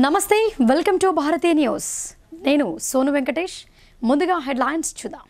నమస్తే welcome to Bharatiya news నేను సోను వెంకటేష్ ముందుగా హెడ్లైన్స్ చూద్దాం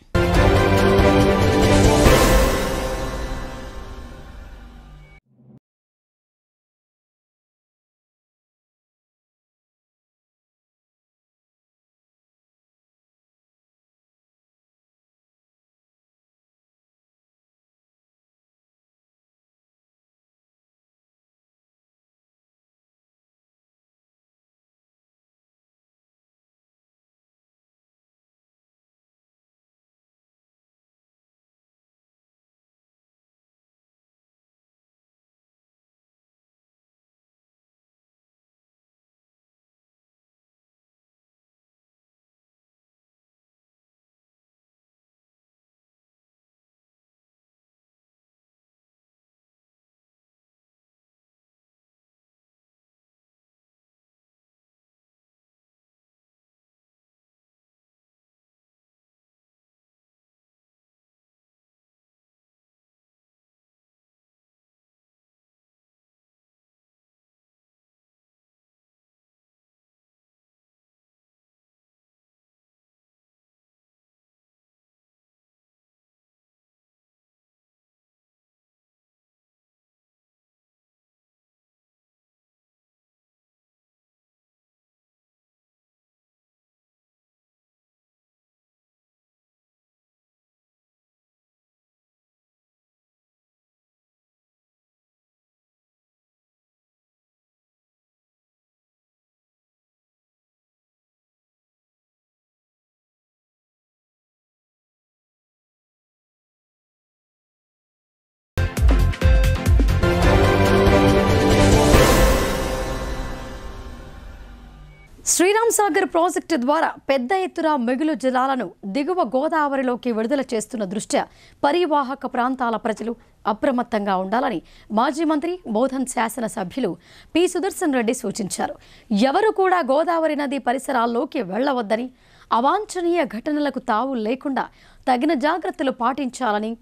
శ్రీరామ్ సాగర్ ప్రాజెక్టు ద్వారా పెద్ద ఎత్తున మిగులు జలాలను దిగువ గోదావరిలోకి విడుదల చేస్తున్న దృష్ట్యా పరివాహక ప్రాంతాల ప్రజలు అప్రమత్తంగా ఉండాలని మాజీ మంత్రి బోధన్ శాసన సభ్యులు పి సుదర్శన్ రెడ్డి సూచించారు. ఎవరు కూడా గోదావరి నది పరిసరాల్లోకి వెళ్లవద్దని, అవాంఛనీయ ఘటనలకు తావు లేకుండా తగిన జాగ్రత్తలు పాటించాలని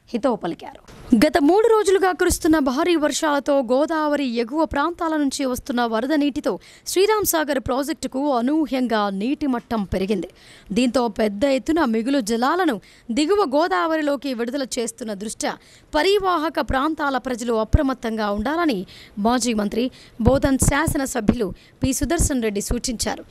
హితవు పలికారు. గత 3 రోజులుగా కురుస్తున్న భారీ వర్షాలతో గోదావరి ఎగువ ప్రాంతాల నుంచి వస్తున్న వరద నీటితో శ్రీరామ్ సాగర్ ప్రాజెక్టుకు అనూహ్యంగా నీటి మట్టం పెరిగింది. దీంతో పెద్ద ఎత్తున మిగులు జలాలను దిగువ గోదావరిలోకి విడుదల చేస్తున్న దృష్ట్యా పరివాహక ప్రాంతాల ప్రజలు అప్రమత్తంగా ఉండాలని మాజీ మంత్రి బోధన్ శాసన సభ్యులు పి సుదర్శన్ రెడ్డి సూచించారు.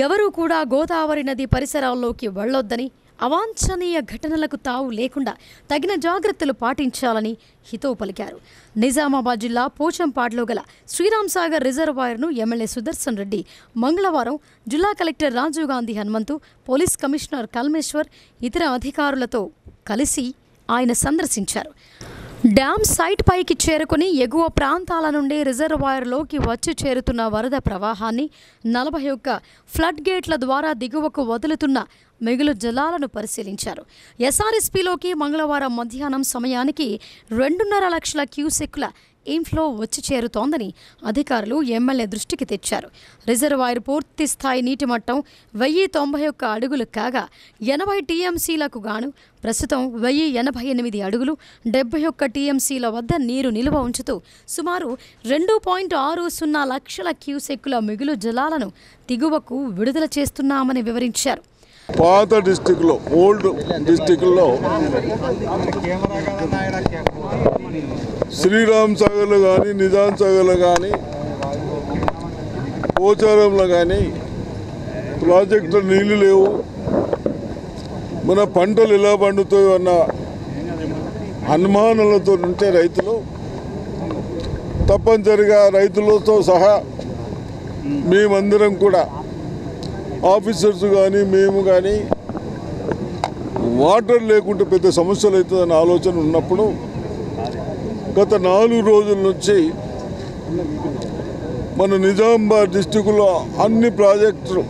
ఎవరూ కూడా గోదావరి నది పరిసరాల్లోకి వెళ్లొద్దని, అవాంఛనీయ ఘటనలకు తావు లేకుండా తగిన జాగ్రత్తలు పాటించాలని హితవు పలికారు. నిజామాబాద్ జిల్లా పోచంపాడులో గల శ్రీరామ్ సాగర్ రిజర్వాయర్ను ఎమ్మెల్యే సుదర్శన్ రెడ్డి మంగళవారం జిల్లా collector Rajiv Gandhi Hanumanthu, police commissioner Kalmeshwar, ఇతర అధికారులతో కలిసి ఆయన సందర్శించారు. డ్యామ్ సైట్ పైకి చేరుకుని ఎగువ ప్రాంతాల నుండి రిజర్వాయర్లోకి వచ్చి చేరుతున్న వరద ప్రవాహాన్ని 41 ఫ్లడ్ గేట్ల ద్వారా దిగువకు వదులుతున్న మిగులు జలాలను పరిశీలించారు. ఎస్ఆర్ఎస్పీలోకి మంగళవారం మధ్యాహ్నం సమయానికి 2.5 లక్షల క్యూసెక్కుల ఇన్ఫ్లో వచ్చి చేరుతోందని అధికారులు ఎమ్మెల్యే దృష్టికి తెచ్చారు. రిజర్వాయర్ పూర్తి స్థాయి నీటి మట్టం 1091 అడుగులు కాగా 80 టీఎంసీలకు గాను ప్రస్తుతం 1088 అడుగులు 71 టీఎంసీల వద్ద నీరు నిల్వ ఉంచుతూ సుమారు 2.60 లక్షల క్యూసెక్కుల మిగులు జలాలను దిగువకు విడుదల చేస్తున్నామని వివరించారు. పాత డిస్టిక్లో, ఓల్డ్ డిస్టిక్లో శ్రీరామ్ సాగర్లో కానీ, నిజాం సాగర్లో కానీ, పోచారంలో కానీ ప్రాజెక్టులో నీళ్లు లేవు. మన పంటలు ఎలా పండుతాయో అన్న అనుమానాలతో ఉంటే రైతులు తప్పనిసరిగా రైతులతో సహా మేమందరం కూడా ఆఫీసర్స్ కానీ మేము కానీ వాటర్ లేకుంటే పెద్ద సమస్యలు అవుతుందన్న ఆలోచన ఉన్నప్పుడు గత 4 రోజుల నుంచి మన నిజామాబాద్ డిస్టిక్లో అన్ని ప్రాజెక్టులు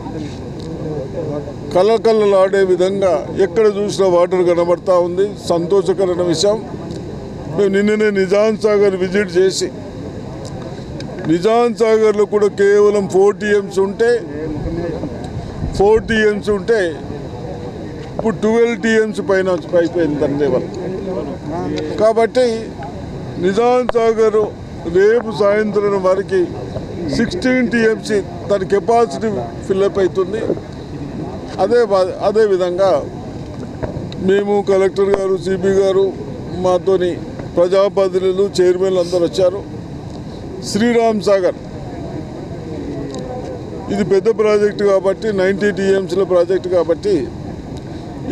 కలకలలాడే విధంగా ఎక్కడ చూసినా వాటర్ కనబడతా ఉంది. సంతోషకరమైన విషయం. మేము నిన్ననే నిజాం సాగర్ విజిట్ చేసి నిజాం సాగర్లో కూడా కేవలం 4 టీఎంసీ ఉంటే 4 టీఎంసీ ఉంటే ఇప్పుడు 12 టీఎంసీ పైన అయిపోయింది దాని లెవెల్. కాబట్టి నిజాం సాగర్ రేపు సాయంత్రం వరకు 16 టీఎంసీ దాని కెపాసిటీ ఫిల్అప్ అవుతుంది. అదేవిధంగా మేము కలెక్టర్ గారు, సిపి గారు, మాతోని ప్రజాప్రతినిధులు, చైర్మన్లు అందరూ వచ్చారు. శ్రీరామ్ సాగర్ ఇది పెద్ద ప్రాజెక్టు కాబట్టి 90 టీఎంసీల ప్రాజెక్టు కాబట్టి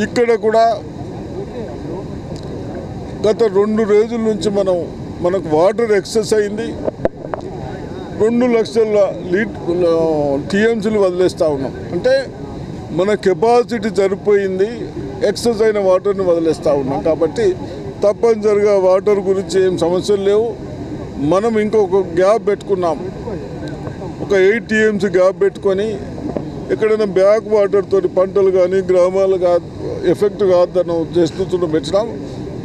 ఇక్కడ కూడా గత 2 రోజుల నుంచి మనకు వాటర్ ఎక్సెస్ అయింది. 2 లక్షల టీఎంసీలు వదిలేస్తూ ఉన్నాం. అంటే మన కెపాసిటీ సరిపోయింది, ఎక్సెస్ అయిన వాటర్ని వదిలేస్తూ ఉన్నాం. కాబట్టి తప్పనిసరిగా వాటర్ గురించి ఏం సమస్యలు లేవు. మనం ఇంకొక గ్యాప్ పెట్టుకున్నాం, ఒక 8 టీఎంసీ గ్యాప్ పెట్టుకొని ఎక్కడైనా బ్యాక్ వాటర్తో పంటలు కానీ గ్రామాలు ఎఫెక్ట్ కాదన్న ఉద్దేశంతో పెట్టినాం.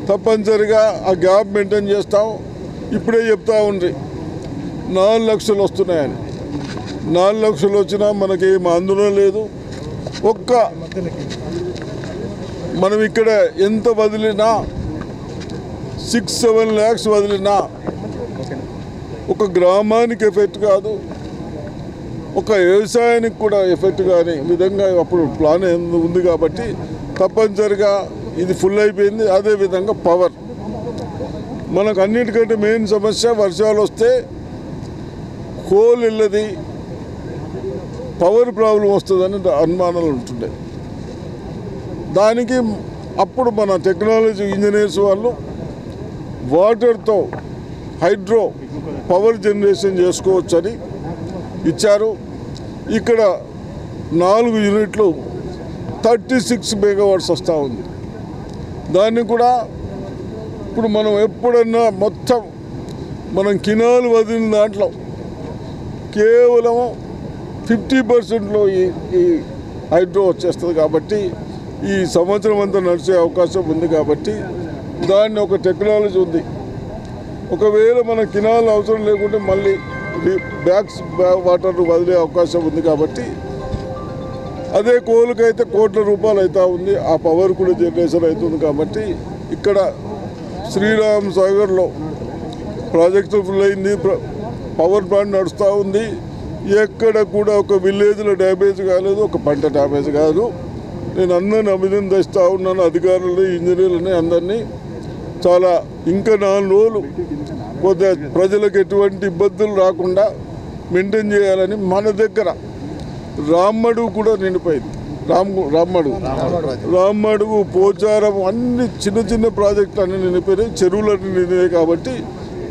తప్పనిసరిగా ఆ గ్యాప్ మెయింటైన్ చేస్తాం. ఇప్పుడే చెప్తా ఉండ్రి 4 లక్షలు వస్తున్నాయని. 4 లక్షలు వచ్చినా మనకేం ఆందోళన లేదు. మనం ఇక్కడ ఎంత వదిలినా 6-7 lakhs వదిలినా ఒక గ్రామానికి ఎఫెక్ట్ కాదు, ఒక వ్యవసాయానికి కూడా ఎఫెక్ట్ కాని విధంగా అప్పుడు ప్లాన్ ఉంది. కాబట్టి తప్పనిసరిగా ఇది ఫుల్ అయిపోయింది. అదేవిధంగా పవర్ మనకు అన్నిటికంటే మెయిన్ సమస్య, వర్షాలు వస్తే కోల్ వెళ్ళది, పవర్ ప్రాబ్లం వస్తుందని అనుమానాలు ఉంటుండే. దానికి అప్పుడు మన టెక్నాలజీ ఇంజనీర్స్ వాళ్ళు వాటర్తో హైడ్రో పవర్ జనరేషన్ చేసుకోవచ్చని ఇచ్చారు. ఇక్కడ 4 యూనిట్లు 36 మెగావాట్స్ వస్తూ ఉంది. దాన్ని కూడా ఇప్పుడు మనం ఎప్పుడన్నా మొత్తం మనం కినాలు వదిలిన దాంట్లో కేవలం 50%లో ఈ హైడ్రో వచ్చేస్తుంది. కాబట్టి ఈ సంవత్సరం అంతా నడిచే అవకాశం ఉంది. కాబట్టి దాన్ని ఒక టెక్నాలజీ ఉంది. ఒకవేళ మన కినాలు అవసరం లేకుంటే మళ్ళీ బ్యాక్ వాటర్ వదిలే అవకాశం ఉంది. కాబట్టి అదే కోలుకైతే కోట్ల రూపాయలు అవుతూ ఉంది. ఆ పవర్ కూడా జనరేషన్ అవుతుంది. కాబట్టి ఇక్కడ శ్రీరామ్ సాగర్లో ప్రాజెక్టు ఫుల్ అయింది, పవర్ ప్లాంట్ నడుస్తూ ఉంది. ఎక్కడ కూడా ఒక విలేజ్లో డ్యామేజ్ కాలేదు, ఒక పంట డ్యామేజ్ కాదు. నేను అందరిని అభినందిస్తూ ఉన్నాను, అధికారులని, ఇంజనీర్లని అందరినీ. చాలా ఇంకా 4 రోజులు కొద్దిగా ప్రజలకు ఎటువంటి ఇబ్బందులు రాకుండా మెయింటైన్ చేయాలని మన దగ్గర రామ్మడుగు కూడా నిండిపోయింది. రామ్మడుగు, పోచారం అన్ని చిన్న ప్రాజెక్టులు అన్నీ నిండిపోయినాయి, చెరువులన్నీ నిండినాయి. కాబట్టి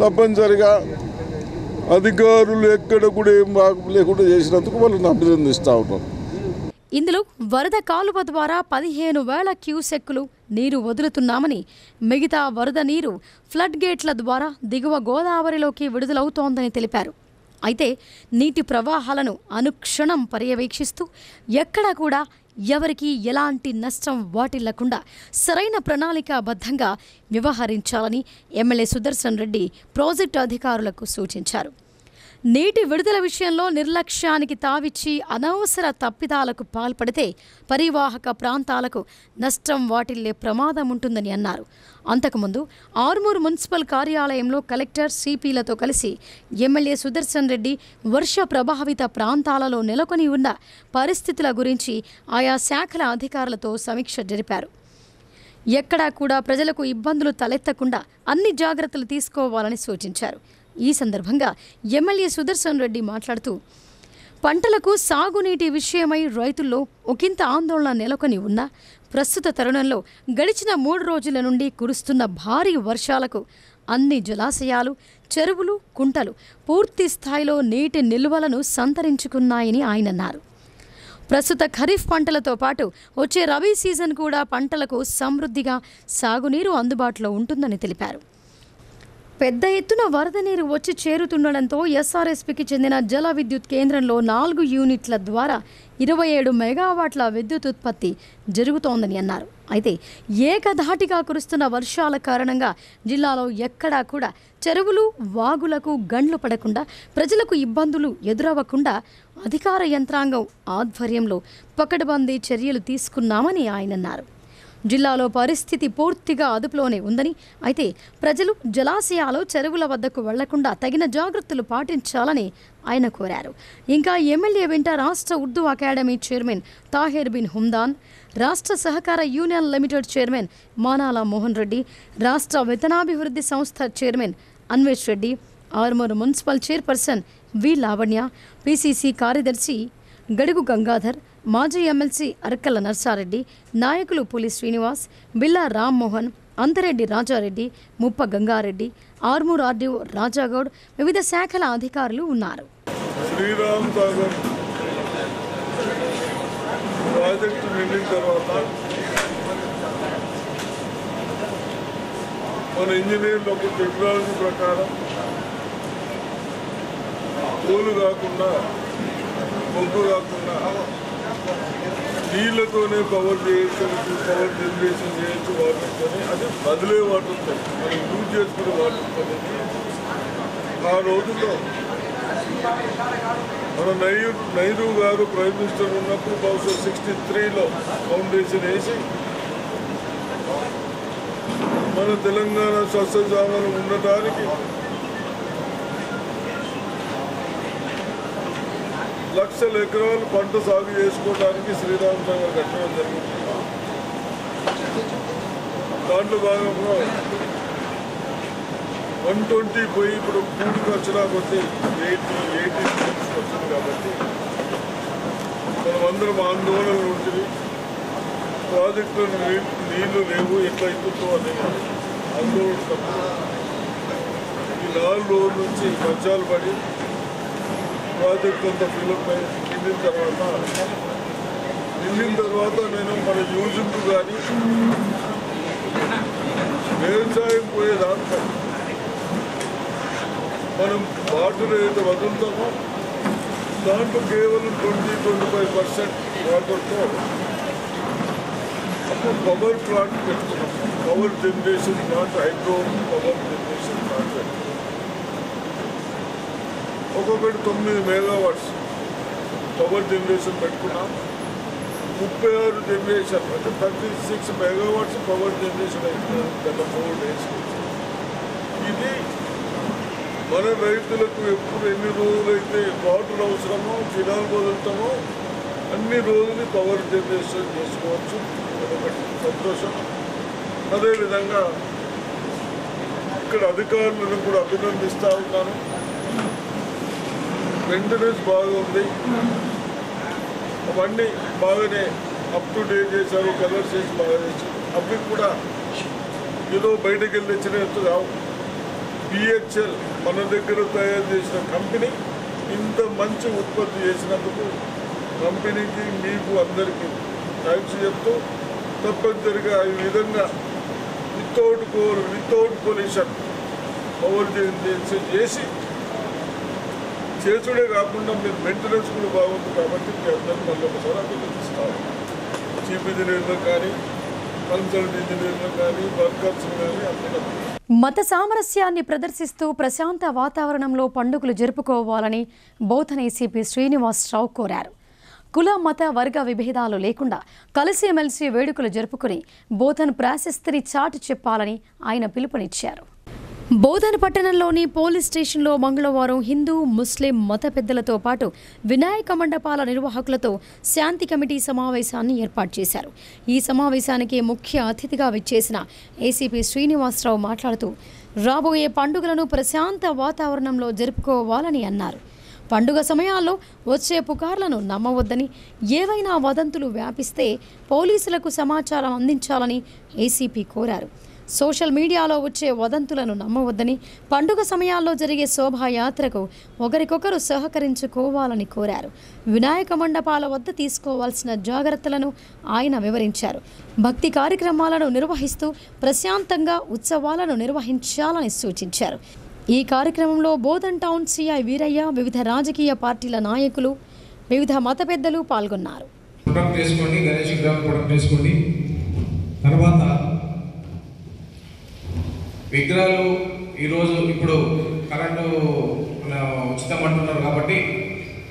తప్పనిసరిగా అధికారులు ఎక్కడ కూడా ఏం లేకుండా చేసినందుకు వాళ్ళని అభినందిస్తూ ఉన్నాం. ఇందులో వరద కాలువ ద్వారా 15,000 క్యూసెక్కులు నీరు వదులుతున్నామని, మిగతా వరద నీరు ఫ్లడ్ గేట్ల ద్వారా దిగువ గోదావరిలోకి విడుదలవుతోందని తెలిపారు. అయితే నీటి ప్రవాహాలను అనుక్షణం పర్యవేక్షిస్తూ ఎక్కడా కూడా ఎవరికీ ఎలాంటి నష్టం వాటిల్లకుండా సరైన ప్రణాళికాబద్ధంగా వ్యవహరించాలని ఎమ్మెల్యే సుదర్శన్ రెడ్డి ప్రాజెక్టు అధికారులకు సూచించారు. నీటి విడుదల విషయంలో నిర్లక్ష్యానికి తావిచ్చి అనవసర తప్పిదాలకు పాల్పడితే పరివాహక ప్రాంతాలకు నష్టం వాటిల్లే ప్రమాదం ఉంటుందని అన్నారు. అంతకుముందు ఆర్మూర్ మున్సిపల్ కార్యాలయంలో కలెక్టర్, సిపిలతో కలిసి ఎమ్మెల్యే సుదర్శన్ రెడ్డి వర్ష ప్రభావిత ప్రాంతాలలో నెలకొని ఉన్న పరిస్థితుల గురించి ఆయా శాఖల అధికారులతో సమీక్ష జరిపారు. ఎక్కడా కూడా ప్రజలకు ఇబ్బందులు తలెత్తకుండా అన్ని జాగ్రత్తలు తీసుకోవాలని సూచించారు. ఈ సందర్భంగా ఎమ్మెల్యే సుదర్శన్ రెడ్డి మాట్లాడుతూ, పంటలకు సాగునీటి విషయమై రైతుల్లో ఒకంత ఆందోళన నెలకొని ఉన్నా ప్రస్తుత తరుణంలో గడిచిన 3 రోజుల నుండి కురుస్తున్న భారీ వర్షాలకు అన్ని జలాశయాలు, చెరువులు, కుంటలు పూర్తి స్థాయిలో నీటి నిల్వలను సంతరించుకున్నాయని ఆయన అన్నారు. ప్రస్తుత ఖరీఫ్ పంటలతో పాటు వచ్చే రబీ సీజన్ కూడా పంటలకు సమృద్ధిగా సాగునీరు అందుబాటులో ఉంటుందని తెలిపారు. పెద్ద ఎత్తున వరద నీరు వచ్చి చేరుతుండడంతో ఎస్ఆర్ఎస్పీకి చెందిన జల విద్యుత్ కేంద్రంలో 4 యూనిట్ల ద్వారా 27 మెగావాట్ల విద్యుత్ ఉత్పత్తి జరుగుతోందని అన్నారు. అయితే ఏకధాటిగా కురుస్తున్న వర్షాల కారణంగా జిల్లాలో ఎక్కడా కూడా చెరువులు, వాగులకు గండ్లు పడకుండా ప్రజలకు ఇబ్బందులు ఎదురవ్వకుండా అధికార యంత్రాంగం ఆధ్వర్యంలో పకడ్బందీ చర్యలు తీసుకున్నామని ఆయన అన్నారు. జిల్లాలో పరిస్థితి పూర్తిగా అదుపులోనే ఉందని, అయితే ప్రజలు జలాశయాలు చెరువుల వద్దకు వెళ్లకుండా తగిన జాగ్రత్తలు పాటించాలని ఆయన కోరారు. ఇంకా ఎమ్మెల్యే వెంట రాష్ట్ర ఉర్దూ అకాడమీ చైర్మన్ తాహిర్ బిన్ హుమ్దాన్, రాష్ట్ర సహకార union limited chairman Manala Mohan Reddy, రాష్ట్ర వేతనాభివృద్ధి సంస్థ chairman Anvesh Reddy, Armoor municipal chairperson V Lavanya, PCC కార్యదర్శి గడుగు గంగాధర్, మాజీ ఎమ్మెల్సీ అరకల నర్సారెడ్డి, నాయకులు పులి శ్రీనివాస్, బిల్లా రామ్మోహన్, అంతరెడ్డి రాజారెడ్డి, ముప్ప గంగారెడ్డి, ఆర్మూర్ ఆర్డీఓ రాజాగౌడ్, వివిధ శాఖల అధికారులు ఉన్నారు. శ్రీరామ్ సాగర్ ప్రాజెక్టు నిండిన తర్వాత మన ఇంజనీర్లు ఒక టెక్నాలజీ ప్రకారం పూలు కాకుండా బొగ్గు కాకుండా నీళ్ళతోనే పవర్ జనరేషన్ చేయొచ్చు వాటర్తోనే, అది బదిలే వాటర్తో మనం యూజ్ చేసుకునే వాటర్తోనే. ఆ రోజుల్లో మన నెహ్రూ గారు ప్రైమ్ మినిస్టర్ ఉన్నప్పుడు బహుశా 63లో ఫౌండేషన్ వేసి మన తెలంగాణ సస్యశ్యామలం ఉండటానికి లక్షల ఎకరాలు పంట సాగు చేసుకోవడానికి శ్రీరామ్ సాగర్ కట్టడం జరిగింది. దాంట్లో భాగంగా 120 పోయి ఇప్పుడు పూడికి వచ్చినా కొద్ది 80 వచ్చింది. కాబట్టి మనమందరం ఆందోళనలు ఉంటుంది. ప్రాజెక్టులో నీళ్లు లేవు, ఎట్లా అవుతుందో అని ఆందోళన. ఈ 4 రోజుల నుంచి వర్షాలు పడి ప్రాజెక్ట్ అంతా ఫిల్అప్ నిండిన తర్వాత నేను మన యూజింగ్కు కానీ వ్యవసాయం పోయే దాంట్లో మనం వాటర్ ఏదైతే వదులుతామో దాంట్లో కేవలం 20-25% వాటర్తో అప్పుడు పవర్ ప్లాంట్ పెట్టుకున్నాం. Power generation plant, hydro power generation plant పెట్టుకున్నాం. ఒక్కొక్కటి 9 మెగావాట్స్ పవర్ జనరేషన్ పెట్టుకున్నాం. 36 జనరేషన్ అంటే 36 మెగావాట్స్ పవర్ జనరేషన్ అవుతుంది గత 4 days. ఇది మన రైతులకు ఎప్పుడు ఎన్ని రోజులైతే వాటర్ అవసరమో, ఫినాల్ వదులుతామో అన్ని రోజులు పవర్ జనరేషన్ చేసుకోవచ్చు. అదొకటి సంతోషం. అదేవిధంగా ఇక్కడ అధికారులను కూడా అభినందిస్తూ ఉన్నాను. మెయింటెనెన్స్ బాగుంది, అవన్నీ బాగానే అప్ టు డేట్ చేశారు, కలర్స్ చేసి బాగా చేశారు. అవి కూడా ఏదో బయటకు వెళ్ళి తెచ్చినట్టు కావు. బిహెచ్ఎల్ మన దగ్గర తయారు చేసిన కంపెనీ ఇంత మంచి ఉత్పత్తి చేసినందుకు కంపెనీకి మీకు అందరికీ థ్యాంక్స్ చెప్తూ, తప్పనిసరిగా ఈ విధంగా వితౌట్ పొల్యూషన్ పవర్ జనరేషన్ చేసి చేసుడే కాకుండా మీరు మెయింటెనెన్స్ కూడా బాగుంది. కాబట్టి మీ అందరూ మళ్ళీ ఒకసారి అభినందిస్తారు. చీఫ్ ఇంజనీర్లు కానీ, కన్సల్ట్ ఇంజనీర్లు కానీ, వర్కర్స్ కానీ అందరూ. మత సామరస్యాన్ని ప్రదర్శిస్తూ ప్రశాంత వాతావరణంలో పండుగలు జరుపుకోవాలని బోధన ఏసీపీ శ్రీనివాసరావు కోరారు. కుల మత వర్గ విభేదాలు లేకుండా కలిసిమెలిసి వేడుకలు జరుపుకుని బోధన ప్రాశస్తిని చాటి చెప్పాలని ఆయన పిలుపునిచ్చారు. బోధన పట్టణంలోని పోలీస్ స్టేషన్లో మంగళవారం హిందూ, ముస్లిం మత పెద్దలతో పాటు వినాయక మండపాల నిర్వాహకులతో శాంతి కమిటీ సమావేశాన్ని ఏర్పాటు చేశారు. ఈ సమావేశానికి ముఖ్య అతిథిగా విచ్చేసిన ఏసీపీ శ్రీనివాసరావు మాట్లాడుతూ రాబోయే పండుగలను ప్రశాంత వాతావరణంలో జరుపుకోవాలని అన్నారు. పండుగ సమయాల్లో వచ్చే పుకార్లను నమ్మవద్దని, ఏవైనా వదంతులు వ్యాపిస్తే పోలీసులకు సమాచారం అందించాలని ఏసీపీ కోరారు. సోషల్ మీడియాలో వచ్చే వదంతులను నమ్మవద్దని, పండుగ సమయాల్లో జరిగే శోభాయాత్రకు ఒకరికొకరు సహకరించుకోవాలని కోరారు. వినాయక మండపాల వద్ద తీసుకోవాల్సిన జాగ్రత్తలను ఆయన వివరించారు. భక్తి కార్యక్రమాలను నిర్వహిస్తూ ప్రశాంతంగా ఉత్సవాలను నిర్వహించాలని సూచించారు. ఈ కార్యక్రమంలో బోధన్ టౌన్ సిఐ వీరయ్య, వివిధ రాజకీయ పార్టీల నాయకులు, వివిధ మత పెద్దలు పాల్గొన్నారు. విగ్రహాలు ఈరోజు ఇప్పుడు కరెంటు ఉచితం అంటున్నారు కాబట్టి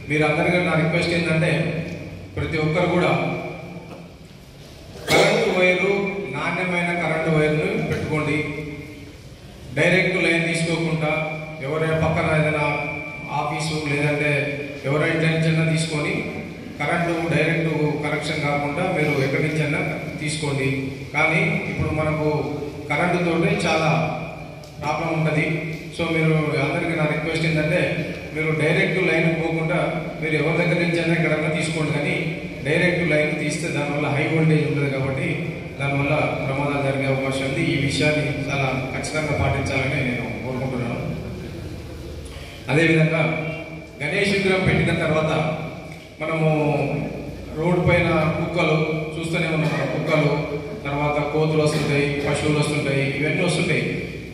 మీరు అందరికీ నా రిక్వెస్ట్ ఏంటంటే ప్రతి ఒక్కరు కూడా కరెంటు వైరు నాణ్యమైన కరెంటు వైర్ను పెట్టుకోండి. డైరెక్ట్ లైన్ తీసుకోకుండా ఎవరైనా పక్కన ఏదైనా ఆఫీసు లేదంటే ఎవరైనా టెన్షన్ తీసుకొని కరెంటు డైరెక్ట్ కనెక్షన్ కాకుండా మీరు ఎక్కడి నుంచైనా తీసుకోండి. కానీ ఇప్పుడు మనకు కరెంటుతో చాలా ప్రాబ్లం ఉంటుంది. సో మీరు అందరికీ నా రిక్వెస్ట్ ఏంటంటే మీరు డైరెక్ట్ లైన్ పోకుండా మీరు ఎవరి దగ్గర నుంచి అయినా ఎక్కడన్నా తీసుకోండి. కానీ డైరెక్ట్ లైన్ తీస్తే దానివల్ల హై వోల్టేజ్ ఉంటుంది కాబట్టి దానివల్ల ప్రమాదాలు జరిగే అవకాశం ఉంది. ఈ విషయాన్ని చాలా ఖచ్చితంగా పాటించాలని నేను కోరుకుంటున్నాను. అదేవిధంగా గణేష్ విగ్రహం పెట్టిన తర్వాత మనము రోడ్డు పైన కుక్కలు చూస్తూనే ఉన్నాం. కుక్కలు, తర్వాత కోతులు వస్తుంటాయి, పశువులు వస్తుంటాయి, ఇవన్నీ వస్తుంటాయి.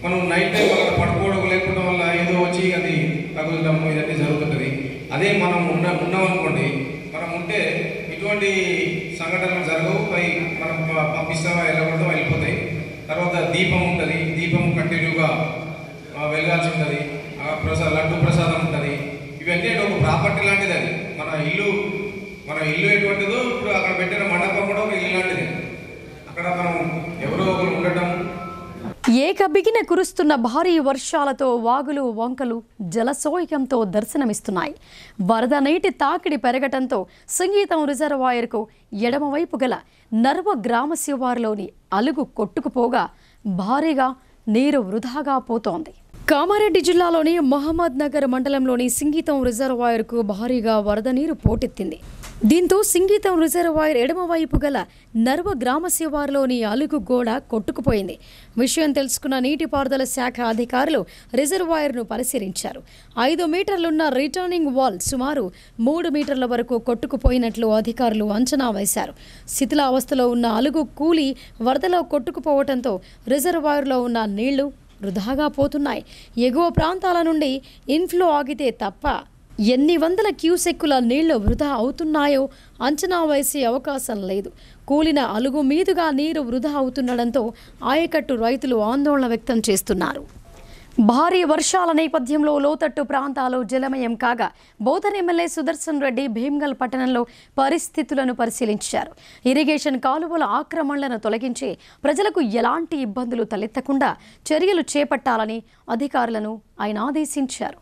మనం నైట్ టైం అక్కడ పడుకోవడం లేకుండా వల్ల ఏదో వచ్చి అది తగులటము ఇవన్నీ జరుగుతుంటుంది. అదే మనం ఉన్నామనుకోండి, మనం ఉంటే ఇటువంటి సంఘటనలు జరగవు. మనం పంపిస్తామా వెళ్ళకూడదు వెళ్ళిపోతాయి. తర్వాత దీపం ఉంటుంది, దీపం కంటిన్యూగా వెలగాల్సి ఉంటుంది. లడ్డు ప్రసాదం ఉంటుంది. ఇవన్నీ ఒక ప్రాపర్టీ లాంటిది. అది మన ఇల్లు ఎటువంటిదో ఇప్పుడు అక్కడ పెట్టిన మండపం కూడా ఒక ఇల్లు లాంటిది. అక్కడ మనం ఎవరో ఒకరు ఉండటం. ఏకబిగిన కురుస్తున్న భారీ వర్షాలతో వాగులు వంకలు జలసోయకంతో దర్శనమిస్తున్నాయి. వరద నీటి తాకిడి పెరగటంతో సంగీతం రిజర్వాయర్కు ఎడమవైపు గల నర్వ గ్రామ శివారులోని అలుగు కొట్టుకుపోగా భారీగా నీరు వృధాగా పోతోంది. కామారెడ్డి జిల్లాలోని మహమ్మద్ నగర్ మండలంలోని సింగీతం రిజర్వాయర్కు భారీగా వరద నీరు పోటెత్తింది. దీంతో సింగీతం రిజర్వాయర్ ఎడమవైపు గల నర్వ గ్రామ శివారులోని అలుగు గోడ కొట్టుకుపోయింది. విషయం తెలుసుకున్న నీటిపారుదల శాఖ అధికారులు రిజర్వాయర్ను పరిశీలించారు. 5 మీటర్లున్న రిటర్నింగ్ వాల్ సుమారు 3 మీటర్ల వరకు కొట్టుకుపోయినట్లు అధికారులు అంచనా వేశారు. శిథిలావస్థలో ఉన్న అలుగు కూలి వరదలో కొట్టుకుపోవడంతో రిజర్వాయర్లో ఉన్న నీళ్లు వృధాగా పోతున్నాయి. ఎగువ ప్రాంతాల నుండి ఇన్ఫ్లో ఆగితే తప్ప ఎన్ని వందల క్యూసెక్కుల నీళ్లు వృధా అవుతున్నాయో అంచనా వేసే అవకాశం లేదు. కూలిన అలుగు మీదుగా నీరు వృధా అవుతుండడంతో ఆయకట్టు రైతులు ఆందోళన వ్యక్తం చేస్తున్నారు. భారీ వర్షాల నేపథ్యంలో లోతట్టు ప్రాంతాలు జలమయం కాగా బోధన్ ఎమ్మెల్యే సుదర్శన్ రెడ్డి భీమ్గల్ పట్టణంలో పరిస్థితులను పరిశీలించారు. ఇరిగేషన్ కాలువల ఆక్రమణలను తొలగించి ప్రజలకు ఎలాంటి ఇబ్బందులు తలెత్తకుండా చర్యలు చేపట్టాలని అధికారులను ఆయన ఆదేశించారు.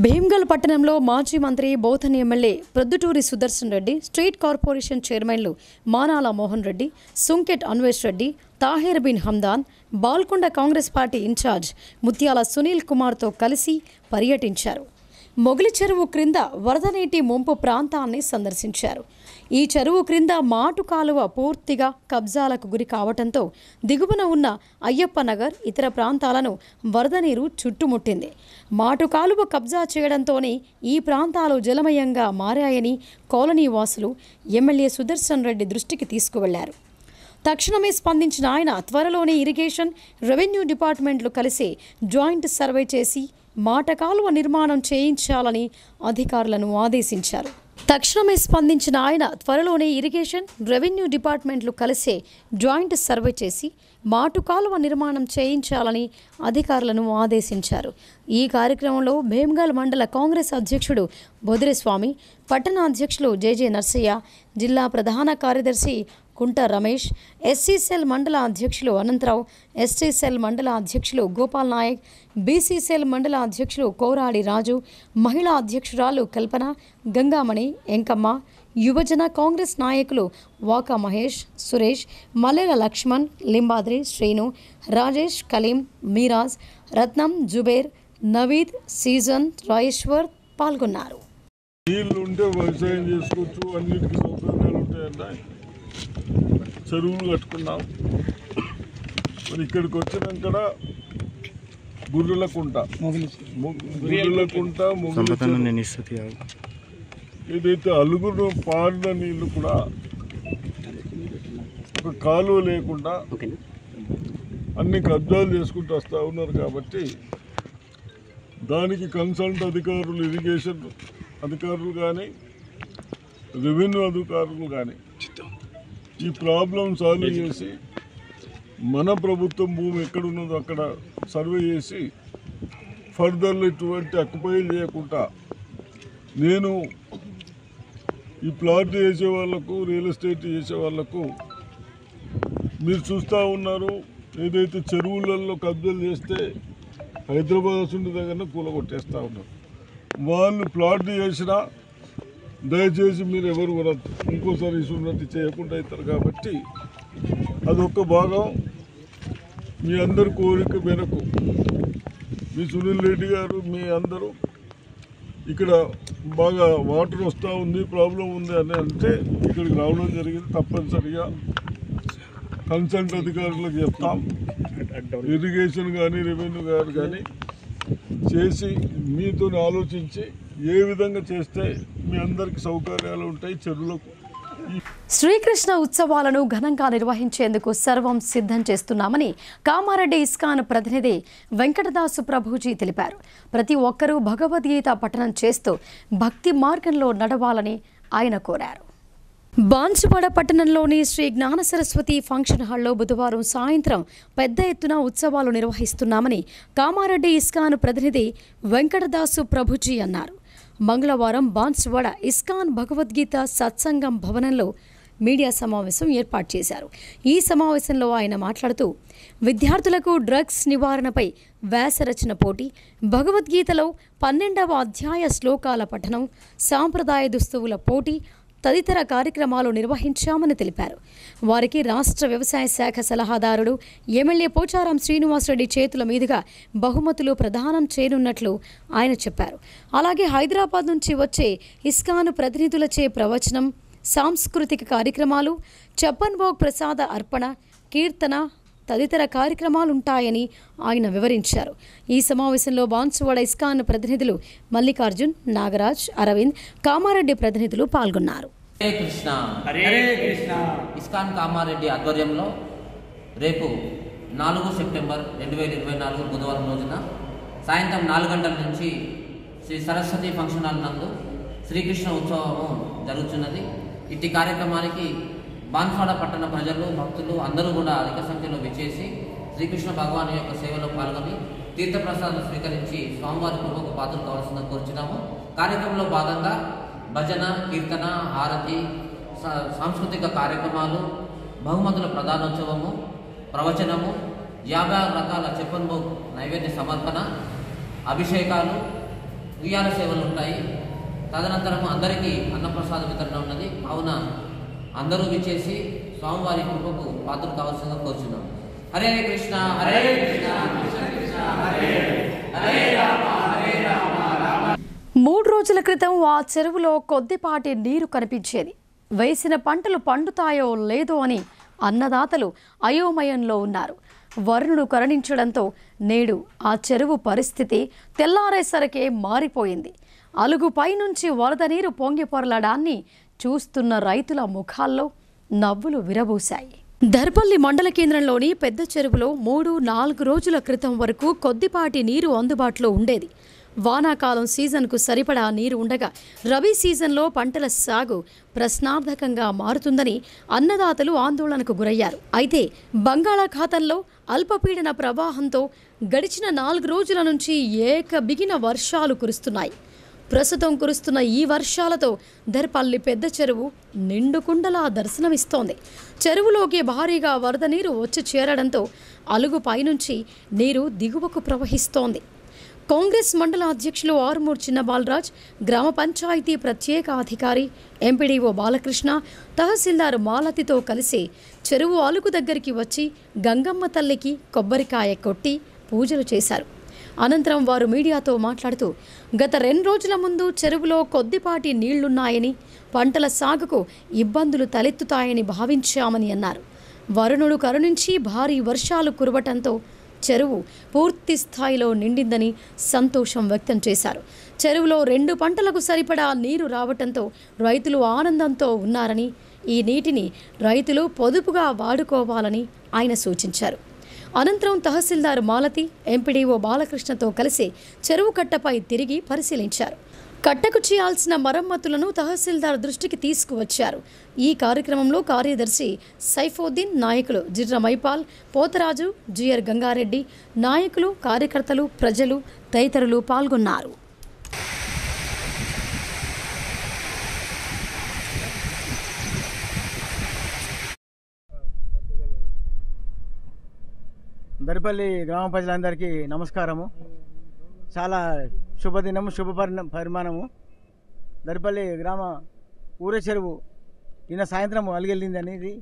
భీమ్గల్ పట్టణంలో మాజీ మంత్రి Bodhan MLA Prodduturi Sudarshan Reddy, state corporation చైర్మన్లు మానాల మోహన్ రెడ్డి, సుంకెట్ అన్వేష్ రెడ్డి, తాహిర్ బిన్ హమ్దాన్, బాల్కొండ కాంగ్రెస్ పార్టీ ఇన్ఛార్జ్ ముత్యాల సునీల్ కుమార్తో కలిసి పర్యటించారు. మొగిలి చెరువు క్రింద వరద నీటి ముంపు ప్రాంతాన్ని సందర్శించారు. ఈ చెరువు క్రింద మాటు కాలువ పూర్తిగా కబ్జాలకు గురి కావడంతో దిగువన ఉన్న అయ్యప్ప నగర్ ఇతర ప్రాంతాలను వరద నీరు చుట్టుముట్టింది. మాటు కాలువ కబ్జా చేయడంతోనే ఈ ప్రాంతాలు జలమయంగా మారాయని కాలనీ వాసులు ఎమ్మెల్యే సుదర్శన్ రెడ్డి దృష్టికి తీసుకువెళ్లారు. తక్షణమే స్పందించిన ఆయన త్వరలోనే ఇరిగేషన్, రెవెన్యూ డిపార్ట్మెంట్లు కలిసి జాయింట్ సర్వే చేసి మాట కాలువ నిర్మాణం చేయించాలని అధికారులను ఆదేశించారు. తక్షణమే స్పందించిన ఆయన త్వరలోనే ఇరిగేషన్, రెవెన్యూ డిపార్ట్మెంట్లు కలిసి జాయింట్ సర్వే చేసి మాటు కాలువ నిర్మాణం చేయించాలని అధికారులను ఆదేశించారు. ఈ కార్యక్రమంలో భీమ్గల్ మండల కాంగ్రెస్ అధ్యక్షుడు బొదిరేస్వామి, పట్టణ అధ్యక్షులు జేజే నర్సయ్య, జిల్లా ప్రధాన కార్యదర్శి కుంట రమేష్, ఎస్సీ సెల్ మండల అధ్యక్షులు అనంతరావు, ఎస్టీ సెల్ మండల అధ్యక్షులు గోపాల్ నాయక్, బీసీ సెల్ మండల అధ్యక్షులు కోరాడి రాజు, మహిళా అధ్యక్షురాలు కల్పన, గంగామణి, ఎంకమ్మ, యువజన కాంగ్రెస్ నాయకులు వాకా మహేష్, సురేష్, మల్లెల లక్ష్మణ్, లింబాద్రి, శ్రీను, రాజేష్, కలీం, మీరాజ్, రత్నం, జుబేర్, నవీద్, సీజన్, రాయేశ్వర్ పాల్గొన్నారు. చెరువులు కట్టుకున్నాం. మరి ఇక్కడికి వచ్చినాక గుర్రెలకుంట ఏదైతే అలుగును పారిన నీళ్లు కూడా ఒక కాలువ లేకుండా అన్ని కబ్జాలు చేసుకుంటూ వస్తూ ఉన్నారు. కాబట్టి దానికి కన్సల్ట్ అధికారులు, ఇరిగేషన్ అధికారులు కానీ, రెవెన్యూ అధికారులు కానీ ఈ ప్రాబ్లం సాల్వ్ చేసి మన ప్రభుత్వం భూమి ఎక్కడున్నదో అక్కడ సర్వే చేసి ఫర్దర్లో ఇటువంటి అక్యుపైలు చేయకుండా నేను ఈ ప్లాట్ చేసే వాళ్ళకు, రియల్ ఎస్టేట్ చేసే వాళ్ళకు మీరు చూస్తూ ఉన్నారు, ఏదైతే చెరువులలో కబ్జాలు చేస్తే హైదరాబాద్ అసలు దగ్గర కూలగొట్టేస్తూ ఉన్నారు. వాళ్ళు ప్లాట్ చేసినా దయచేసి మీరు ఎవరు కూడా ఇంకోసారి ఇసున్నట్టు చేయకుండా అవుతారు. కాబట్టి అదొక భాగం. మీ అందరి కోరిక మేరకు మీ సునీల్ రెడ్డి గారు మీ అందరూ ఇక్కడ బాగా వాటర్ వస్తూ ఉంది, ప్రాబ్లం ఉంది అని అంటే ఇక్కడికి రావడం జరిగింది. తప్పనిసరిగా కన్సల్ట్ అధికారులకు చెప్తాం. ఇరిగేషన్ కానీ రెవెన్యూ గారు కానీ చేసి మీతో ఆలోచించి ఏ విధంగా చేస్తే మీ అందరికి సౌకర్యాలు ఉంటాయి చెరువులకు. శ్రీకృష్ణ ఉత్సవాలను ఘనంగా నిర్వహించేందుకు సర్వం సిద్ధం చేస్తున్నామని కామారెడ్డి ఇస్కాన్ ప్రతినిధి వెంకటదాసు ప్రభుజీ తెలిపారు. ప్రతి ఒక్కరూ భగవద్గీత పఠనం చేస్తూ భక్తి మార్గంలో నడవాలని ఆయన కోరారు. బాన్సువాడ పట్టణంలోని శ్రీ జ్ఞాన సరస్వతి ఫంక్షన్ హాల్లో బుధవారం సాయంత్రం పెద్ద ఎత్తున ఉత్సవాలు నిర్వహిస్తున్నామని కామారెడ్డి ఇస్కాన్ ప్రతినిధి వెంకటదాసు ప్రభుజీ అన్నారు. మంగళవారం బాన్సువాడ ఇస్కాన్ భగవద్గీత సత్సంగం భవనంలో మీడియా సమావేశం ఏర్పాటు చేశారు. ఈ సమావేశంలో ఆయన మాట్లాడుతూ విద్యార్థులకు డ్రగ్స్ నివారణపై వ్యాసరచన పోటీ, భగవద్గీతలో 12వ అధ్యాయ శ్లోకాల పఠనం, సాంప్రదాయ దుస్తువుల పోటీ తదితర కార్యక్రమాలు నిర్వహించామని తెలిపారు. వారికి రాష్ట్ర వ్యవసాయ శాఖ సలహాదారుడు ఎమ్మెల్యే పోచారం శ్రీనివాసరెడ్డి చేతుల మీదుగా బహుమతులు ప్రదానం చేయనున్నట్లు ఆయన చెప్పారు. అలాగే హైదరాబాద్ నుంచి వచ్చే ఇస్కాన్ ప్రతినిధులచే ప్రవచనం, సాంస్కృతిక కార్యక్రమాలు, చప్పన్ భోగ్ ప్రసాద అర్పణ, కీర్తన తదితర కార్యక్రమాలుంటాయని ఆయన వివరించారు. ఈ సమావేశంలో బాన్సువాడ ఇస్కాన్ ప్రతినిధులు మల్లికార్జున్, నాగరాజ్, అరవింద్, కామారెడ్డి ప్రతినిధులు పాల్గొన్నారు. హరే కృష్ణ హరే కృష్ణ. ఇస్కాన్ కామారెడ్డి ఆధ్వర్యంలో రేపు 4 సెప్టెంబర్ 2024 బుధవారం రోజున సాయంత్రం 4 గంటల నుంచి శ్రీ సరస్వతి ఫంక్షన్ హాల్ నందు శ్రీకృష్ణ ఉత్సవము జరుగుతున్నది. ఇట్టి కార్యక్రమానికి బాన్సువాడ పట్టణ ప్రజలు, భక్తులు అందరూ కూడా అధిక సంఖ్యలో విచ్చేసి శ్రీకృష్ణ భగవాన్ యొక్క సేవలో పాల్గొని తీర్థప్రసాదం స్వీకరించి స్వామివారి కృపకు పాత్రలు కావాల్సిందని కోరుచున్నాము. కార్యక్రమంలో భాగంగా భజన, కీర్తన, హారతి, సాంస్కృతిక కార్యక్రమాలు, బహుమతుల ప్రధానోత్సవము, ప్రవచనము, 50 రకాల చెప్పన్ భోగ్ నైవేద్య సమర్పణ, అభిషేకాలు, ఉయ్యాల సేవలు ఉంటాయి. తదనంతరం అందరికీ అన్నప్రసాద వితరణ ఉన్నది. కావున అందరూ విచ్చేసి స్వామివారి కృపకు పాత్రలు కావాల్సిందిగా కోరుచున్నాం. హరే కృష్ణ హరే కృష్ణ కృష్ణ కృష్ణ హరే హరే రామ హరే రామ రామ. 3 రోజుల క్రితం ఆ చెరువులో కొద్దిపాటి నీరు కనిపించేది. వేసిన పంటలు పండుతాయో లేదో అని అన్నదాతలు అయోమయంలో ఉన్నారు. వరుణుడు కరుణించడంతో నేడు ఆ చెరువు పరిస్థితి తెల్లారేసరికే మారిపోయింది. అలుగుపై నుంచి వరద నీరు పొంగి పొరలడాన్ని చూస్తున్న రైతుల ముఖాల్లో నవ్వులు విరబూశాయి. దర్పల్లి మండల కేంద్రంలోని పెద్ద చెరువులో 3-4 రోజుల క్రితం వరకు కొద్దిపాటి నీరు అందుబాటులో ఉండేది. వానాకాలం సీజన్కు సరిపడా నీరు ఉండగా రబీ సీజన్లో పంటల సాగు ప్రశ్నార్థకంగా మారుతుందని అన్నదాతలు ఆందోళనకు గురయ్యారు. అయితే బంగాళాఖాతంలో అల్పపీడన ప్రవాహంతో గడిచిన 4 రోజుల నుంచి ఏకబిగిన వర్షాలు కురుస్తున్నాయి. ప్రస్తుతం కురుస్తున్న ఈ వర్షాలతో దర్పల్లి పెద్ద చెరువు నిండుకుండలా దర్శనమిస్తోంది. చెరువులోకి భారీగా వరద నీరు వచ్చి చేరడంతో అలుగు పైనుంచి నీరు దిగువకు ప్రవహిస్తోంది. కాంగ్రెస్ మండల అధ్యక్షులు ఆర్మూర్ చిన్న బాలరాజ్, గ్రామ పంచాయతీ ప్రత్యేక అధికారి ఎంపీడీఓ బాలకృష్ణ, తహసీల్దార్ మాలతితో కలిసి చెరువు అలుగు దగ్గరికి వచ్చి గంగమ్మ తల్లికి కొబ్బరికాయ కొట్టి పూజలు చేశారు. అనంతరం వారు మీడియాతో మాట్లాడుతూ గత 2 రోజుల ముందు చెరువులో కొద్దిపాటి నీళ్లున్నాయని, పంటల సాగుకు ఇబ్బందులు తలెత్తుతాయని భావించామని అన్నారు. వరుణుడు కరుణించి భారీ వర్షాలు కురవటంతో చెరువు పూర్తి స్థాయిలో నిండిందని సంతోషం వ్యక్తం చేశారు. చెరువులో 2 పంటలకు సరిపడా నీరు రావటంతో రైతులు ఆనందంతో ఉన్నారని, ఈ నీటిని రైతులు పొదుపుగా వాడుకోవాలని ఆయన సూచించారు. అనంతరం తహసీల్దార్ మాలతి, ఎంపీడీఓ బాలకృష్ణతో కలిసి చెరువు కట్టపై తిరిగి పరిశీలించారు. కట్టకు చేయాల్సిన మరమ్మతులను తహసీల్దార్ దృష్టికి తీసుకువచ్చారు. ఈ కార్యక్రమంలో కార్యదర్శి సైఫోద్దీన్, నాయకులు జిర్ర మైపాల్, పోతరాజు, జిఆర్ గంగారెడ్డి, నాయకులు, కార్యకర్తలు, ప్రజలు తదితరులు పాల్గొన్నారు. దరిపల్లి గ్రామ ప్రజలందరికీ నమస్కారము. చాలా శుభదినము, పరిమాణము. దరిపల్లి గ్రామ ఊరే చెరువు నిన్న సాయంత్రం అలిగెళ్ళింది అనేది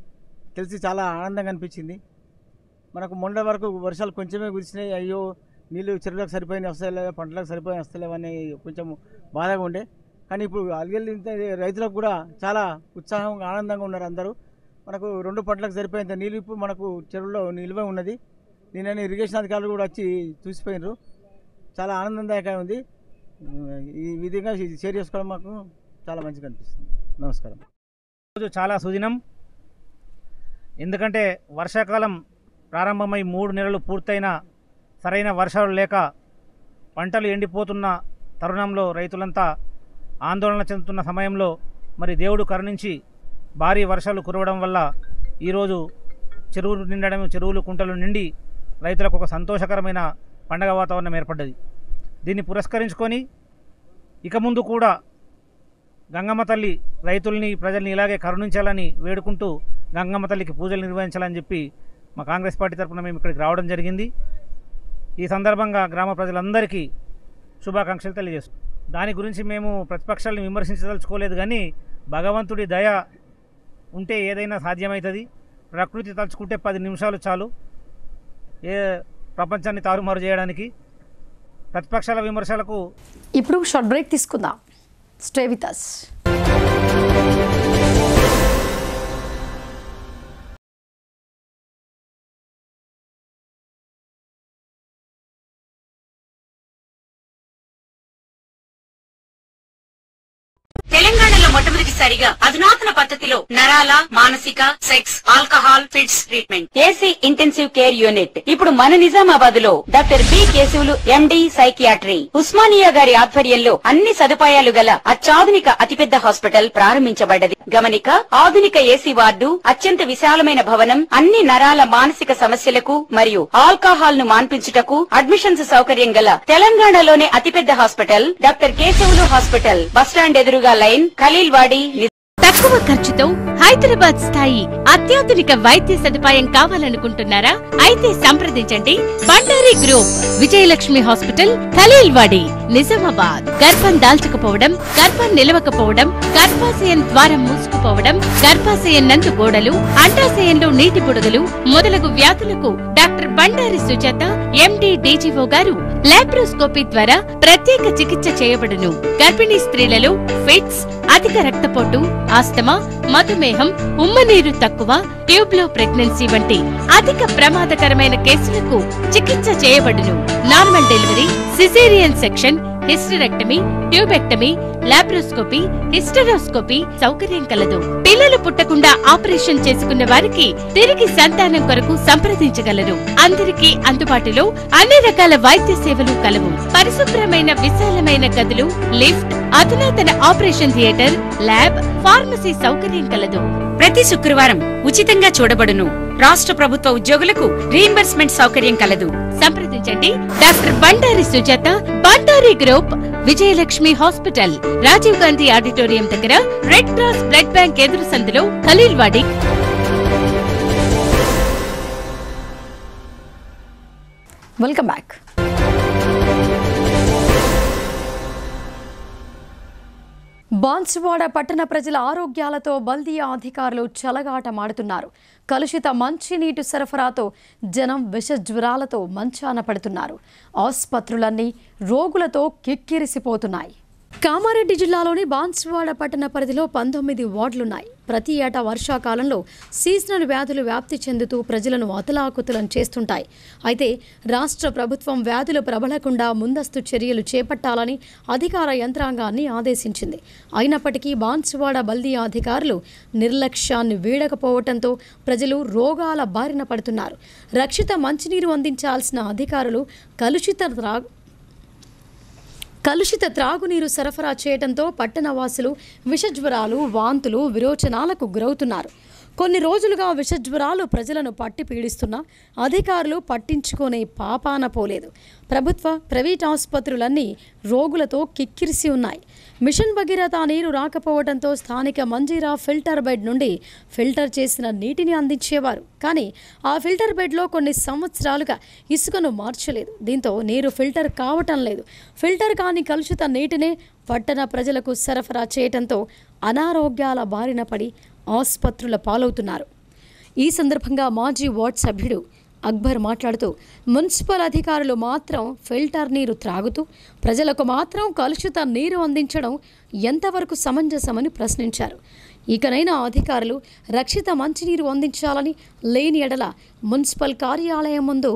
తెలిసి చాలా ఆనందంగా అనిపించింది. మనకు మొండ వరకు వర్షాలు కొంచెమే కురిసినాయి. అయ్యో నీళ్ళు చెరువులకు సరిపోయిన వస్తలేవా, పంటలకు సరిపోయిన వస్తలేవా అని కొంచెం బాధగా ఉండే. కానీ ఇప్పుడు అలిగెళ్ళిన రైతులకు కూడా చాలా ఉత్సాహంగా ఆనందంగా ఉన్నారు అందరూ. మనకు 2 పంటలకు సరిపోయేంత నీళ్ళు ఇప్పుడు మనకు చెరువులో నిల్వ ఉన్నది. నిన్న ఇరిగేషన్ అధికారులు కూడా వచ్చి చూసిపోయినారు. చాలా ఆనందదాయకంగా ఉంది. ఈ విధంగా షేర్ చేసుకోవడం మాకు చాలా మంచిగా అనిపిస్తుంది. నమస్కారం. రోజు చాలా సుదినం. ఎందుకంటే వర్షాకాలం ప్రారంభమై 3 నెలలు పూర్తయిన సరైన వర్షాలు లేక పంటలు ఎండిపోతున్న తరుణంలో రైతులంతా ఆందోళన చెందుతున్న సమయంలో మరి దేవుడు కరుణించి భారీ వర్షాలు కురవడం వల్ల ఈరోజు చెరువులు నిండడం, చెరువులు కుంటలు నిండి రైతులకు ఒక సంతోషకరమైన పండగ వాతావరణం ఏర్పడ్డది. దీన్ని పురస్కరించుకొని ఇక ముందు కూడా గంగమ్మ తల్లి రైతుల్ని, ప్రజల్ని ఇలాగే కరుణించాలని వేడుకుంటూ గంగమ్మ తల్లికి పూజలు నిర్వహించాలని చెప్పి మా కాంగ్రెస్ పార్టీ తరఫున మేము ఇక్కడికి రావడం జరిగింది. ఈ సందర్భంగా గ్రామ ప్రజలందరికీ శుభాకాంక్షలు తెలియజేస్తాం. దాని గురించి మేము ప్రతిపక్షాలను విమర్శించదలుచుకోలేదు, కానీ భగవంతుడి దయ ఉంటే ఏదైనా సాధ్యమవుతుంది. ప్రకృతి తలుచుకుంటే 10 నిమిషాలు చాలు ఏ ప్రపంచాన్ని తారుమారు చేయడానికి. ప్రతిపక్షాల విమర్శలకు ఇప్పుడు షార్ట్ బ్రేక్ తీసుకుందాం. Stay with us. తెలంగాణలో మొట్టమొదటిసారిగా అధునాతన పద్ధతిలో నరాల, మానసిక, sex, alcohol, fits treatment, AC intensive care unit ఇప్పుడు మన నిజామాబాద్ లో doctor B Keshavulu MD psychiatry, Osmania గారి ఆధ్వర్యంలో అన్ని సదుపాయాలు గల అత్యాధునిక అతిపెద్ద హాస్పిటల్ ప్రారంభించబడ్డది. గమనిక, ఆధునిక ఏసీ వార్డు, అత్యంత విశాలమైన భవనం, అన్ని నరాల మానసిక సమస్యలకు మరియు ఆల్కహాల్ ను మాన్పించుటకు అడ్మిషన్స్ సౌకర్యం గల తెలంగాణలోనే అతిపెద్ద hospital doctor Keshavulu hospital, bus stand ఎదురుగా లైన్, ఖలీల్వాడి. తక్కువ ఖర్చుతో హైదరాబాద్ స్థాయి అత్యాధునిక వైద్య సదుపాయం కావాలనుకుంటున్నారా? అయితే సంప్రదించండి బండారి గ్రూప్, విజయలక్ష్మి హాస్పిటల్, ఖలీల్వాడి, నిజామాబాద్. గర్భం దాల్చకపోవడం, గర్భం నిలవకపోవడం, గర్భాశయం ద్వారం మూసుకుపోవడం, గర్భాశయం నందు గోడలు, అండాశయంలో నీటి బుడగలు మొదలగు వ్యాధులకు డాక్టర్ బండారి సుజాత ఎండి డీజీఓ గారు లాప్రోస్కోపీ ద్వారా ప్రత్యేక చికిత్స చేయబడును. గర్భిణీ స్త్రీలలో ఫిట్స్, అధిక రక్తపోటు, ఆస్తమా, మధుమేహం, ఉమ్మనీరు తక్కువ, ట్యూబ్లో ప్రెగ్నెన్సీ వంటి అధిక ప్రమాదకరమైన కేసులకు చికిత్స చేయబడును. Normal delivery, caesarean section, hysterectomy, tubectomy, laparoscopy, hysteroscopy సౌకర్యం కలదు. పిల్లలు పుట్టకుండా ఆపరేషన్ చేసుకున్న వారికి తిరిగి సంతానం కొరకు సంప్రదించగలరు. అందరికీ అందుబాటులో అన్ని రకాల వైద్య సేవలు కలవు. పరిశుభ్రమైన విశాలమైన గదులు, లిఫ్ట్, అధునాతన ఆపరేషన్ థియేటర్, ల్యాబ్, ఫార్మసీ సౌకర్యం కలదు. ప్రతి శుక్రవారం ఉచితంగా చూడబడును. రాష్ట్ర ప్రభుత్వ ఉద్యోగులకు రీయింబర్స్మెంట్ సౌకర్యం కలదు. సంప్రదించండి doctor Bandari Sujatha, Bandari group, Vijayalakshmi hospital, Rajiv Gandhi auditorium దగ్గర, రెడ్ క్రాస్ బ్లడ్ బ్యాంక్ ఎదురు సందులో, ఖలీల్వాడి. Welcome back. బాన్సువాడ పట్టణ ప్రజల ఆరోగ్యాలతో బల్దియా అధికారులు చెలగాటమాడుతున్నారు. కలుషిత మంచినీటి సరఫరాతో జనం విష జ్వరాలతో మంచాన పడుతున్నారు. ఆసుపత్రులన్నీ రోగులతో కిక్కిరిసిపోతున్నాయి. కామారెడ్డి జిల్లాలోని బాన్సువాడ పట్టణ పరిధిలో 19 వార్డులున్నాయి. ప్రతి ఏటా వర్షాకాలంలో సీజనల్ వ్యాధులు వ్యాప్తి చెందుతూ ప్రజలను అతలాకుతలం చేస్తుంటాయి. అయితే రాష్ట్ర ప్రభుత్వం వ్యాధులు ప్రబలకుండా ముందస్తు చర్యలు చేపట్టాలని అధికార యంత్రాంగాన్ని ఆదేశించింది. అయినప్పటికీ బాన్సువాడ బల్దియా అధికారులు నిర్లక్ష్యాన్ని వీడకపోవడంతో ప్రజలు రోగాల బారిన పడుతున్నారు. రక్షిత మంచినీరు అందించాల్సిన అధికారులు కలుషిత త్రాగునీరు సరఫరా చేయడంతో పట్టణవాసులు విషజ్వరాలు, వాంతులు, విరోచనాలకు గురవుతున్నారు. కొన్ని రోజులుగా విషజ్వరాలు ప్రజలను పట్టి పీడిస్తున్నా అధికారులు పట్టించుకునే పాపాన పోలేదు. ప్రభుత్వ, ప్రైవేట్ ఆసుపత్రులన్నీ రోగులతో కిక్కిరిసి ఉన్నాయి. మిషన్ భగీరథ నీరు రాకపోవడంతో స్థానిక మంజీరా ఫిల్టర్ బెడ్ నుండి ఫిల్టర్ చేసిన నీటిని అందించేవారు. కానీ ఆ ఫిల్టర్ బెడ్లో కొన్ని సంవత్సరాలుగా ఇసుకను మార్చలేదు. దీంతో నీరు ఫిల్టర్ కావటం లేదు. ఫిల్టర్ కాని కలుషిత నీటినే పట్టణ ప్రజలకు సరఫరా చేయడంతో అనారోగ్యాల బారిన పడి ఆసుపత్రుల పాలవుతున్నారు. ఈ సందర్భంగా మాజీ వార్డ్ సభ్యుడు అక్బర్ మాట్లాడుతూ మున్సిపల్ అధికారులు మాత్రం ఫిల్టర్ నీరు త్రాగుతూ ప్రజలకు మాత్రం కలుషిత నీరు అందించడం ఎంతవరకు సమంజసమని ప్రశ్నించారు. ఇకనైనా అధికారులు రక్షిత మంచినీరు అందించాలని, లేని ఎడల మున్సిపల్ కార్యాలయం ముందు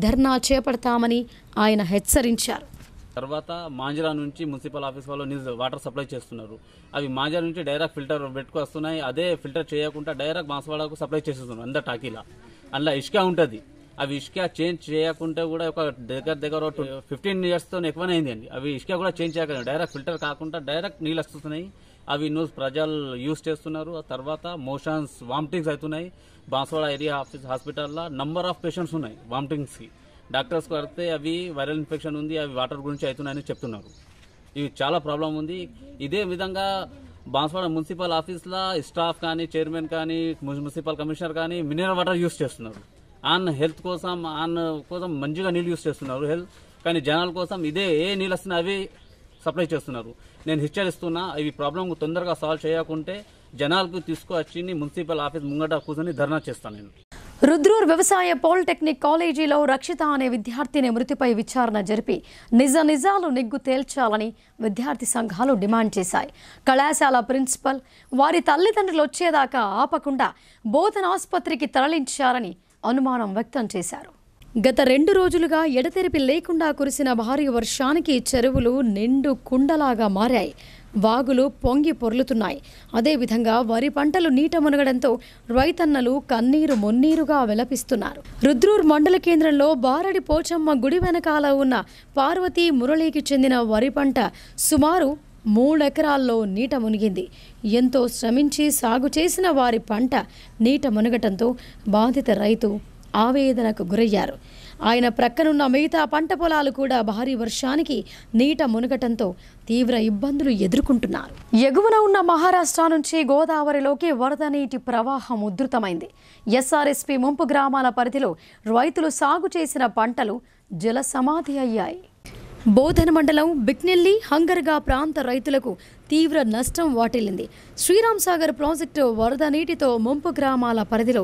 ధర్నా చేపడతామని ఆయన హెచ్చరించారు. తర్వాత మాంజరా నుంచి మున్సిపల్ ఆఫీస్ వాళ్ళు వాటర్ సప్లై చేస్తున్నారు. అవి మాంజరా నుంచి డైరెక్ట్ ఫిల్టర్ పెట్టుకు వస్తున్నాయి. అదే ఫిల్టర్ చేయకుండా డైరెక్ట్ బాన్స్వాడకు సప్లై చేస్తున్నారు. అందరు టాకీలా అందులో ఇసుక ఉంటుంది. అవి ఇసుక చేంజ్ చేయకుంటే కూడా ఒక దగ్గర 15 yearsతో ఎక్కువనే అయింది అండి. అవి ఇసుక కూడా చేంజ్ చేయకుండా డైరెక్ట్ ఫిల్టర్ కాకుండా డైరెక్ట్ నీళ్ళు వస్తున్నాయి. అవి ప్రజలు యూజ్ చేస్తున్నారు. తర్వాత మోషన్స్, వామిటింగ్స్ అవుతున్నాయి. బాన్స్వాడ ఏరియా హాస్పిటల్లో నంబర్ ఆఫ్ పేషెంట్స్ ఉన్నాయి వామిటింగ్స్కి. డాక్టర్స్ కడితే అవి వైరల్ ఇన్ఫెక్షన్ ఉంది, అవి వాటర్ గురించి అవుతున్నాయని చెప్తున్నారు. ఇవి చాలా ప్రాబ్లం ఉంది. ఇదే విధంగా బాన్స్వాడ మున్సిపల్ ఆఫీస్లో స్టాఫ్ కానీ, చైర్మన్ కానీ, మున్సిపల్ కమిషనర్ కానీ మినరల్ వాటర్ యూజ్ చేస్తున్నారు. హెల్త్ కోసం మంచిగా నీళ్ళు యూజ్ చేస్తున్నారు కానీ జనాల కోసం ఇదే ఏ నీళ్ళు వస్తున్నా అవి సప్లై చేస్తున్నారు. నేను హెచ్చరిస్తున్నా, ఇవి ప్రాబ్లం తొందరగా సాల్వ్ చేయకుంటే జనాలకు తీసుకువచ్చి మున్సిపల్ ఆఫీస్ ముంగట కూర్చొని ధర్నా చేస్తాను నేను. రుద్రూర్ వ్యవసాయ పాలిటెక్నిక్ కాలేజీలో రక్షిత అనే విద్యార్థిని మృతిపై విచారణ జరిపి నిజాలు నిగ్గు తేల్చాలని విద్యార్థి సంఘాలు డిమాండ్ చేశాయి. కళాశాల ప్రిన్సిపల్ వారి తల్లిదండ్రులు వచ్చేదాకా ఆపకుండా బోధనాసుపత్రికి తరలించారని అనుమానం వ్యక్తం చేశారు. గత 2 రోజులుగా ఎడతెరిపి లేకుండా కురిసిన భారీ వర్షానికి చెరువులు నిండు కుండలాగా మారాయి. వాగులు పొంగి పొర్లుతున్నాయి. అదేవిధంగా వరి పంటలు నీట మునగడంతో రైతన్నలు కన్నీరు మున్నీరుగా విలపిస్తున్నారు. రుద్రూర్ మండల కేంద్రంలో బారడి పోచమ్మ గుడి వెనకాల ఉన్న పార్వతీ మురళికి చెందిన వరి పంట సుమారు 3 ఎకరాల్లో నీట మునిగింది. ఎంతో శ్రమించి సాగు చేసిన వారి పంట నీట మునగటంతో బాధిత రైతు ఆవేదనకు గురయ్యారు. ఆయన ప్రక్కనున్న మిగతా పంట పొలాలు కూడా భారీ వర్షానికి నీట మునగటంతో తీవ్ర ఇబ్బందులు ఎదుర్కొంటున్నారు. ఎగువన ఉన్న మహారాష్ట్ర నుంచి గోదావరిలోకి వరద నీటి ప్రవాహం ఉధృతమైంది. ఎస్ఆర్ఎస్పీ ముంపు గ్రామాల పరిధిలో రైతులు సాగు చేసిన పంటలు జల సమాధి అయ్యాయి. బోధన మండలం బిక్నెల్లి, హంగర్గా ప్రాంత రైతులకు తీవ్ర నష్టం వాటిల్లింది. శ్రీరామ్ సాగర్ ప్రాజెక్టు వరద నీటితో ముంపు గ్రామాల పరిధిలో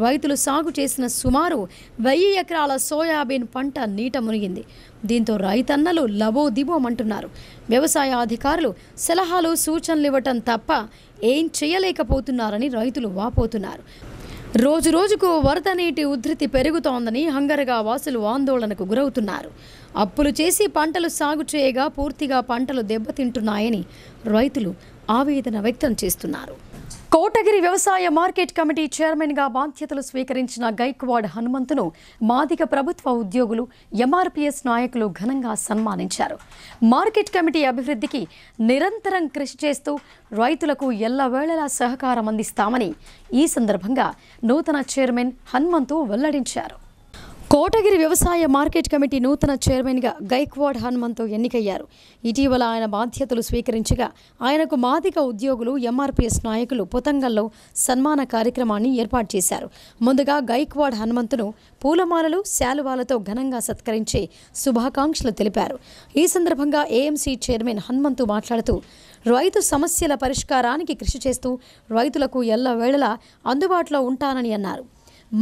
రైతులు సాగు చేసిన సుమారు 1000 ఎకరాల సోయాబీన్ పంట నీట మునిగింది. దీంతో రైతన్నలు లబోదిబోమంటున్నారు. వ్యవసాయ అధికారులు సలహాలు, సూచనలు ఇవ్వటం తప్ప ఏం చేయలేకపోతున్నారని రైతులు వాపోతున్నారు. రోజు రోజుకు వరద నీటి ఉధృతి పెరుగుతోందని హంగరగా వాసులు ఆందోళనకు గురవుతున్నారు. అప్పులు చేసి పంటలు సాగు చేయగా పూర్తిగా పంటలు దెబ్బతింటున్నాయని రైతులు ఆవేదన వ్యక్తం చేస్తున్నారు. కోటగిరి వ్యవసాయ మార్కెట్ కమిటీ చైర్మన్గా బాధ్యతలు స్వీకరించిన గైక్వాడ్ హనుమంతును మాదిగ ప్రభుత్వ ఉద్యోగులు, ఎంఆర్పీఎస్ నాయకులు ఘనంగా సన్మానించారు. మార్కెట్ కమిటీ అభివృద్ధికి నిరంతరం కృషి చేస్తూ రైతులకు ఎల్లవేళలా సహకారం అందిస్తామని ఈ సందర్భంగా నూతన చైర్మన్ హనుమంతు వెల్లడించారు. కోటగిరి వ్యవసాయ మార్కెట్ కమిటీ నూతన చైర్మన్గా గైక్వాడ్ హనుమంతు ఎన్నికయ్యారు. ఇటీవల ఆయన బాధ్యతలు స్వీకరించగా ఆయనకు మాదిగ ఉద్యోగులు, ఎంఆర్పీఎస్ నాయకులు పొతంగల్లో సన్మాన కార్యక్రమాన్ని ఏర్పాటు చేశారు. ముందుగా గైక్వాడ్ హనుమంతును పూలమాలలు, శాలువాలతో ఘనంగా సత్కరించి శుభాకాంక్షలు తెలిపారు. ఈ సందర్భంగా ఏఎంసీ చైర్మన్ హనుమంతు మాట్లాడుతూ రైతు సమస్యల పరిష్కారానికి కృషి చేస్తూ రైతులకు ఎల్లవేళలా అందుబాటులో ఉంటానని అన్నారు.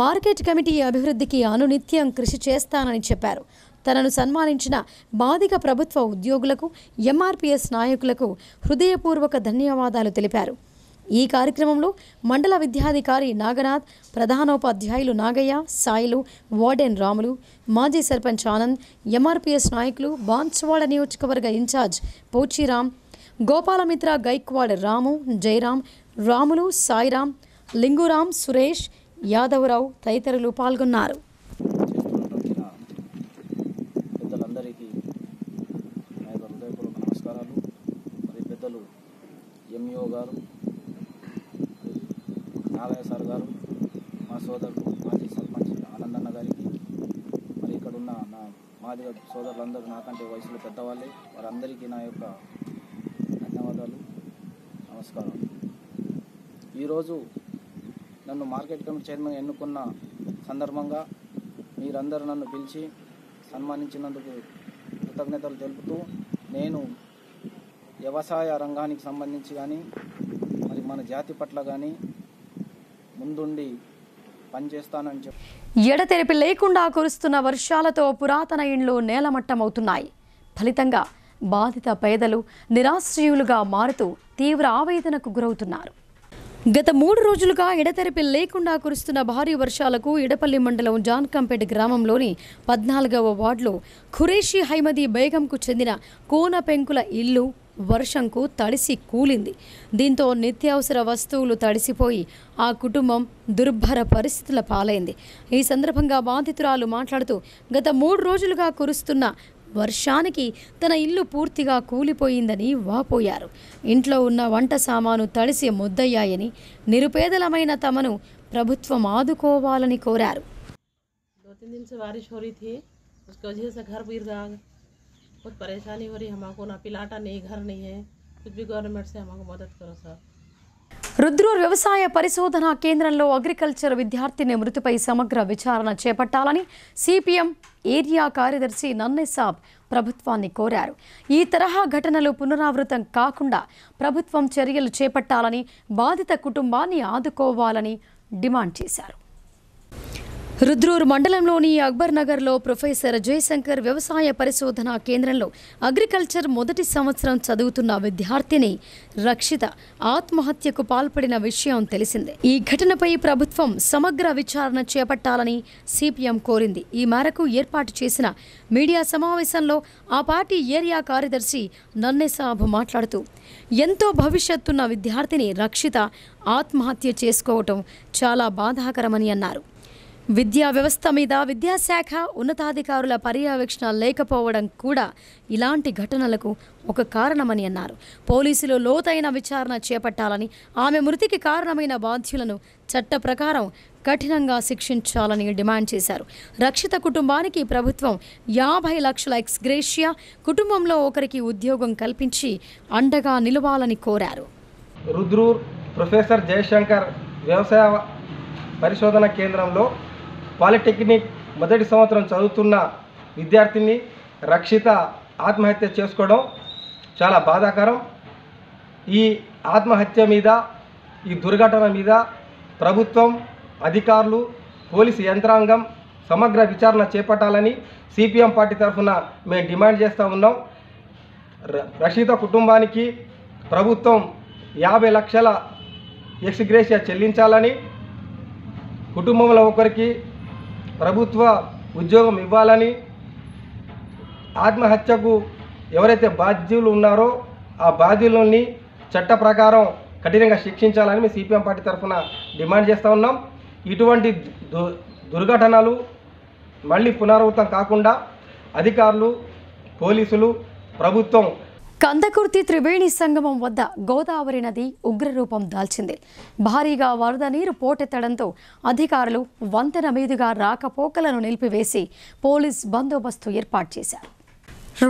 మార్కెట్ కమిటీ అభివృద్ధికి అనునిత్యం కృషి చేస్తానని చెప్పారు. తనను సన్మానించిన మాదిగ ప్రభుత్వ ఉద్యోగులకు, ఎంఆర్పీఎస్ నాయకులకు హృదయపూర్వక ధన్యవాదాలు తెలిపారు. ఈ కార్యక్రమంలో మండల విద్యాధికారి నాగనాథ్, ప్రధానోపాధ్యాయులు నాగయ్య, సాయిలు, వార్డెన్ రాములు, మాజీ సర్పంచ్ ఆనంద్, ఎంఆర్పీఎస్ నాయకులు, బాన్స్వాడ నియోజకవర్గ ఇన్ఛార్జ్ పోచిరామ్, గోపాలమిత్ర, గైక్వాడ్ రాము, జయరాం, రాములు, సాయిరాం, లింగురాం, సురేష్, యాదవరావు తదితరులు పాల్గొన్నారు. పెద్దలందరికీ నా యొక్క హృదయపూర్వక నమస్కారాలు. మరి పెద్దలు ఎంఈఓ గారు, నాగయ్య సార్ గారు, మా సోదరుడు మాజీ సర్పంచ్ ఆనందన్న గారికి, మరి ఇక్కడ ఉన్న నా మాదిగ సోదరులందరూ నాకంటే వయసులో పెద్దవాళ్ళే, వారందరికీ నా యొక్క ధన్యవాదాలు, నమస్కారం. ఈరోజు నన్ను మార్కెట్ కమిటీ చైర్మన్ ఎన్నుకున్న సందర్భంగా మీరందరూ నన్ను పిలిచి సన్మానించినందుకు కృతజ్ఞతలు తెలుపుతూ, నేను వ్యవసాయ రంగానికి సంబంధించి కానీ మరి మన జాతి పట్ల కానీ ముందుండి పనిచేస్తానని చెప్పి. ఎడతెరిపి లేకుండా కురుస్తున్న వర్షాలతో పురాతన ఇండ్లు నేలమట్టమవుతున్నాయి. ఫలితంగా బాధిత పేదలు నిరాశ్రయులుగా మారుతూ తీవ్ర ఆవేదనకు గురవుతున్నారు. గత 3 రోజులుగా ఎడతెరిపి లేకుండా కురుస్తున్న భారీ వర్షాలకు ఇడపల్లి మండలం జాన్కంపేట గ్రామంలోని 14వ వార్డులో ఖురేషీ హైమదీ బేగంకు చెందిన కోన పెంకుల ఇల్లు వర్షంకు తడిసి కూలింది. దీంతో నిత్యావసర వస్తువులు తడిసిపోయి ఆ కుటుంబం దుర్భర పరిస్థితుల పాలైంది. ఈ సందర్భంగా బాధితురాలు మాట్లాడుతూ, గత 3 రోజులుగా కురుస్తున్న వర్షానికి తన ఇల్లు పూర్తిగా కూలిపోయిందని వాపోయారు. ఇంట్లో ఉన్న వంట సామాను తడిసి ముద్దయ్యాయని, నిరుపేదలమైన తమను ప్రభుత్వం ఆదుకోవాలని కోరారు. 2-3 दिन से बारिश हो रही थी, उसकी वजह से घर गिर गया, बहुत परेशानी हो रही है हमको, ना पिलाटा नहीं, घर नहीं है, कुछ भी गवर्नमेंट से हमको मदद करो सर. రుద్రూర్ వ్యవసాయ పరిశోధనా కేంద్రంలో అగ్రికల్చర్ విద్యార్థిని మృతిపై సమగ్ర విచారణ చేపట్టాలని సిపిఎం ఏరియా కార్యదర్శి నన్నెసాబ్ ప్రభుత్వాన్ని కోరారు. ఈ తరహా ఘటనలు పునరావృతం కాకుండా ప్రభుత్వం చర్యలు చేపట్టాలని, బాధిత కుటుంబాన్ని ఆదుకోవాలని డిమాండ్ చేశారు. రుద్రూర్ మండలంలోని అక్బర్ నగర్లో ప్రొఫెసర్ జయశంకర్ వ్యవసాయ పరిశోధనా కేంద్రంలో అగ్రికల్చర్ మొదటి సంవత్సరం చదువుతున్న విద్యార్థిని రక్షిత ఆత్మహత్యకు పాల్పడిన విషయం తెలిసిందే. ఈ ఘటనపై ప్రభుత్వం సమగ్ర విచారణ చేపట్టాలని సిపిఎం కోరింది. ఈ మేరకు ఏర్పాటు చేసిన మీడియా సమావేశంలో ఆ పార్టీ ఏరియా కార్యదర్శి నన్నెసాబ్ మాట్లాడుతూ, ఎంతో భవిష్యత్తున్న విద్యార్థిని రక్షిత ఆత్మహత్య చేసుకోవటం చాలా బాధాకరమని అన్నారు. విద్యా వ్యవస్థ మీద విద్యాశాఖ ఉన్నతాధికారుల పర్యవేక్షణ లేకపోవడం కూడా ఇలాంటి ఘటనలకు ఒక కారణమని అన్నారు. పోలీసులు లోతైన విచారణ చేపట్టాలని, ఆమె మృతికి కారణమైన బాధ్యులను చట్ట ప్రకారం కఠినంగా శిక్షించాలని డిమాండ్ చేశారు. రక్షిత కుటుంబానికి ప్రభుత్వం 50 లక్షల ఎక్స్గ్రేషియా, కుటుంబంలో ఒకరికి ఉద్యోగం కల్పించి అండగా నిలవాలని కోరారు. రుద్రూర్ ప్రొఫెసర్ జయశంకర్ వ్యవసాయ పరిశోధన కేంద్రంలో పాలిటెక్నిక్ మొదటి సంవత్సరం చదువుతున్న విద్యార్థిని రక్షిత ఆత్మహత్య చేసుకోవడం చాలా బాధాకరం. ఈ ఆత్మహత్య మీద, ఈ దుర్ఘటన మీద ప్రభుత్వం, అధికారులు, పోలీసు యంత్రాంగం సమగ్ర విచారణ చేపట్టాలని సిపిఎం పార్టీ తరఫున మేము డిమాండ్ చేస్తూ ఉన్నాం. రక్షిత కుటుంబానికి ప్రభుత్వం 50 లక్షల ఎక్స్గ్రేషియా చెల్లించాలని, కుటుంబంలో ఒకరికి ప్రభుత్వ ఉద్యోగం ఇవ్వాలని, ఆత్మహత్యకు ఎవరైతే బాధ్యులు ఉన్నారో ఆ బాధ్యులని చట్ట ప్రకారం కఠినంగా శిక్షించాలని మేము సిపిఎం పార్టీ తరఫున డిమాండ్ చేస్తూ ఉన్నాం. ఇటువంటి దుర్ఘటనలు మళ్ళీ పునరావృతం కాకుండా అధికారులు, పోలీసులు, ప్రభుత్వం. కందకుర్తి త్రివేణి సంగమం వద్ద గోదావరి నది ఉగ్రరూపం దాల్చింది. భారీగా వరద నీరు పోటెత్తడంతో అధికారులు వంతెన మీదుగా రాకపోకలను నిలిపివేసి పోలీస్ బందోబస్తు ఏర్పాటు చేశారు.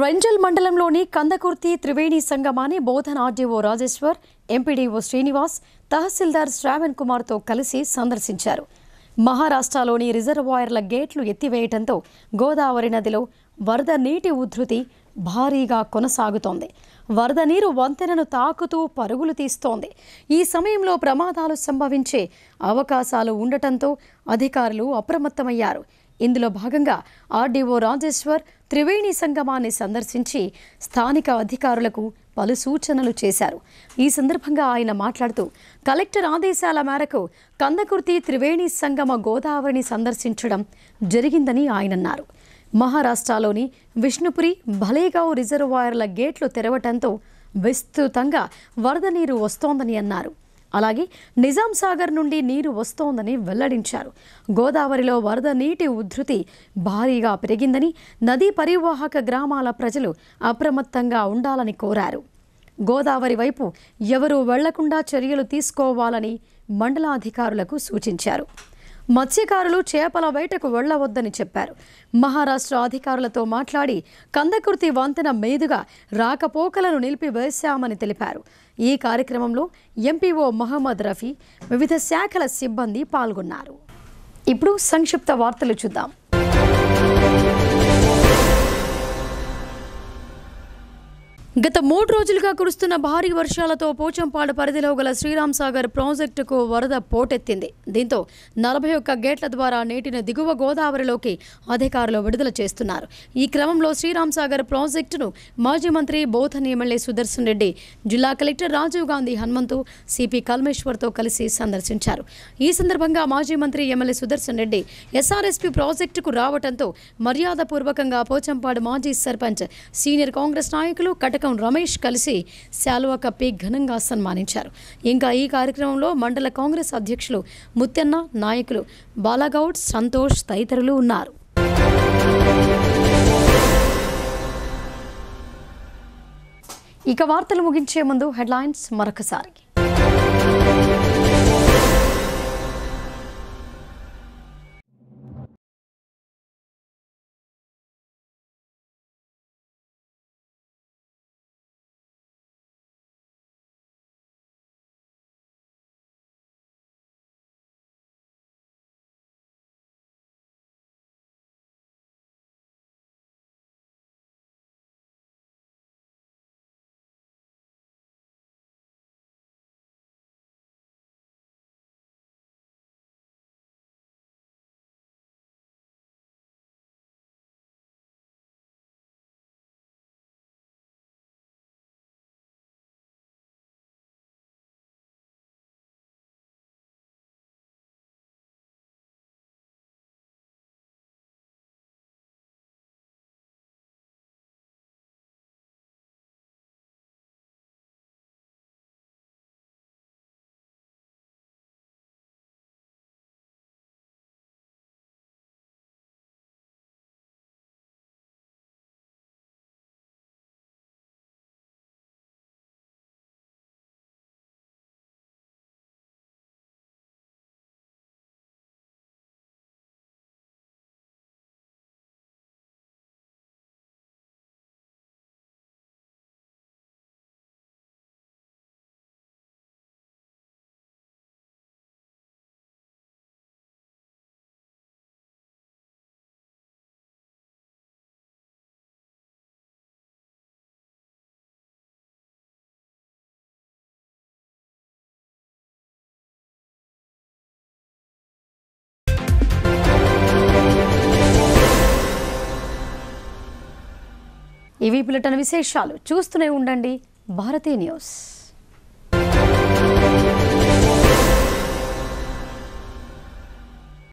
రెంజల్ మండలంలోని కందకుర్తి త్రివేణి సంగమాన్ని బోధన ఆర్డీఓ రాజేశ్వర్, ఎంపీడీఓ శ్రీనివాస్, తహసీల్దార్ శ్రావణ్ కుమార్తో కలిసి సందర్శించారు. మహారాష్ట్రలోని రిజర్వాయర్ల గేట్లు ఎత్తివేయడంతో గోదావరి నదిలో వరద నీటి ఉధృతి భారీగా కొనసాగుతోంది. వరద నీరు వంతెనను తాకుతూ పరుగులు తీస్తోంది. ఈ సమయంలో ప్రమాదాలు సంభవించే అవకాశాలు ఉండటంతో అధికారులు అప్రమత్తమయ్యారు. ఇందులో భాగంగా ఆర్డీఓ రాజేశ్వర్ త్రివేణి సంగమాన్ని సందర్శించి స్థానిక అధికారులకు పలు సూచనలు చేశారు. ఈ సందర్భంగా ఆయన మాట్లాడుతూ, కలెక్టర్ ఆదేశాల మేరకు కందకుర్తి త్రివేణి సంగమ గోదావరిని సందర్శించడం జరిగిందని ఆయన అన్నారు. మహారాష్ట్రలోని విష్ణుపురి, భలేగావ్ రిజర్వాయర్ల గేట్లు తెరవటంతో విస్తృతంగా వరద నీరు వస్తోందని అన్నారు. అలాగే నిజాం సాగర్ నుండి నీరు వస్తోందని వెల్లడించారు. గోదావరిలో వరద నీటి ఉధృతి భారీగా పెరిగిందని, నదీ పరివాహక గ్రామాల ప్రజలు అప్రమత్తంగా ఉండాలని కోరారు. గోదావరి వైపు ఎవరూ వెళ్లకుండా చర్యలు తీసుకోవాలని మండలాధికారులకు సూచించారు. మత్స్యకారులు చేపల వేటకు వెళ్లవద్దని చెప్పారు. మహారాష్ట్ర అధికారులతో మాట్లాడి కందకుర్తి వంతెన మీదుగా రాకపోకలను నిలిపివేశామని తెలిపారు. ఈ కార్యక్రమంలో ఎంపీఓ మహమ్మద్ రఫీ, వివిధ శాఖల సిబ్బంది పాల్గొన్నారు. ఇప్పుడు సంక్షిప్త వార్తలు చూద్దాం. గత 3 రోజులుగా కురుస్తున్న భారీ వర్షాలతో పోచంపాడు పరిధిలో గల శ్రీరామ్ సాగర్ ప్రాజెక్టుకు వరద పోటెత్తింది. దీంతో 41 గేట్ల ద్వారా నీటిని దిగువ గోదావరిలోకి అధికారులు విడుదల చేస్తున్నారు. ఈ క్రమంలో శ్రీరామ్ సాగర్ ప్రాజెక్టును మాజీ మంత్రి బోధన్ ఎమ్మెల్యే సుదర్శన్ రెడ్డి, జిల్లా కలెక్టర్ రాజీవ్ గాంధీ హనుమంతు, సిపి కల్మేశ్వర్తో కలిసి సందర్శించారు. ఈ సందర్భంగా మాజీ మంత్రి ఎమ్మెల్యే సుదర్శన్ రెడ్డి ఎస్ఆర్ఎస్పీ ప్రాజెక్టుకు రావడంతో మర్యాదపూర్వకంగా పోచంపాడు మాజీ సర్పంచ్, సీనియర్ కాంగ్రెస్ నాయకులు కటకం రమేష్ కలిసి శాలువా కప్పి ఘనంగా సన్మానించారు. ఇంకా ఈ కార్యక్రమంలో మండల కాంగ్రెస్ అధ్యక్షులు ముత్తెన్న, నాయకులు బాలాగౌడ్, సంతోష్ తదితరులు ఉన్నారు. ఇక వార్తలు ముగించే ముందు హెడ్లైన్స్ మరొకసారి. ఇవి బులెటిన్ విశేషాలు. చూస్తూనే ఉండండి భారతీ న్యూస్.